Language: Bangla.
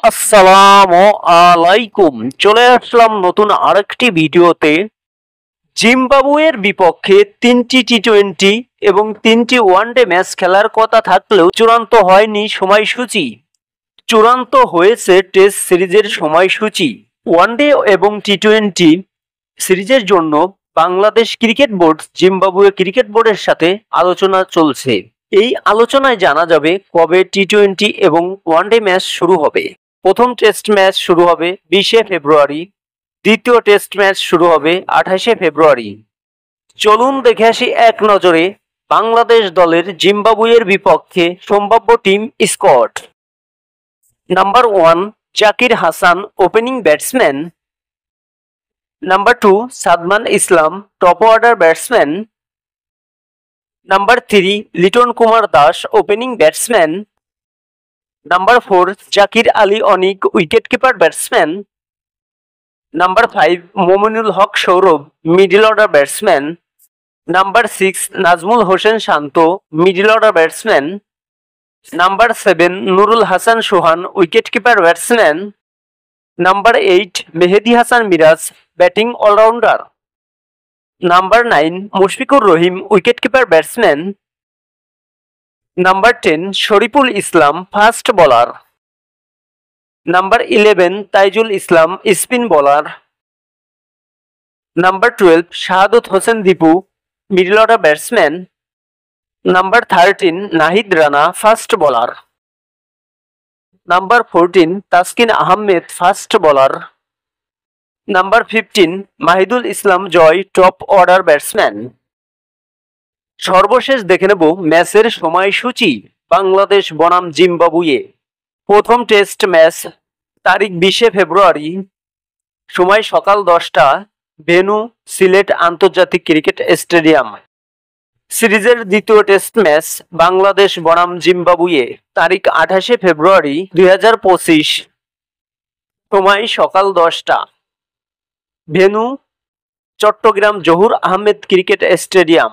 আসসালামু আলাইকুম। চলে আসলাম নতুন আরেকটি ভিডিওতে। জিম্বাবুয়ের বিপক্ষে 3টি টি-20 এবং 3টি ওয়ানডে ম্যাচ খেলার কথা থাকলেও চূড়ান্ত হয়নি সময়সূচি। চূড়ান্ত হয়েছে টেস্ট সিরিজের সময়সূচি। ওয়ানডে এবং টি-20 সিরিজের জন্য Bangladesh cricket board Zimbabwe cricket বোর্ডের সাথে আলোচনা চলছে। এই আলোচনায় জানা যাবে কবে টি-20 এবং ওয়ানডে ম্যাচ শুরু হবে। প্রথম টেস্ট ম্যাচ শুরু হবে 20শে ফেব্রুয়ারি, দ্বিতীয় টেস্ট ম্যাচ শুরু হবে 28শে ফেব্রুয়ারি। চলুন দেখে আসি এক নজরে বাংলাদেশ দলের জিম্বাবুয়ের বিপক্ষে সম্ভাব্য team squad. Number 1 Zakir Hasan, opening batsman. Number 2 Shadman Islam, top order batsman. Number 3 Liton Kumar Das, opening batsman. Number 4 Zakir Ali Anik, wicket keeper batsman. Number 5 Mominul Haque Sourav, middle order batsman. Number 6 Najmul Hossain Shanto, middle order batsman. Number 7 Nurul Hasan Sohan, wicket keeper batsman. Number 8 Mehedi Hasan Miraz, batting allrounder. Number 9 Mushfiqur Rahim, wicket keeper batsman. Number 10 Shariful Islam, fast bowler. Number 11 Taijul Islam, spin bowler. Number 12 Shahadat Hossain Dipu, middle order batsman. Number 13 Nahid Rana, fast bowler. Number 14 Taskin Ahmed, fast bowler. Number 15 Mahidul Islam Joy, top order batsman. সর্বশেষ দেখে নেব ম্যাচের সময়সূচি বাংলাদেশ বনাম জিম্বাবুয়ে। প্রথম টেস্ট ম্যাচ তারিখ 20শে ফেব্রুয়ারি, সময় সকাল 10টা, ভেন্যু সিলেট আন্তর্জাতিক ক্রিকেট স্টেডিয়াম। সিরিজের দ্বিতীয় টেস্ট ম্যাচ বাংলাদেশ বনাম জিম্বাবুয়ে, তারিখ 28শে ফেব্রুয়ারি 2025, সময় সকাল 10টা, venue Chattogram Zahur Ahmed cricket stadium.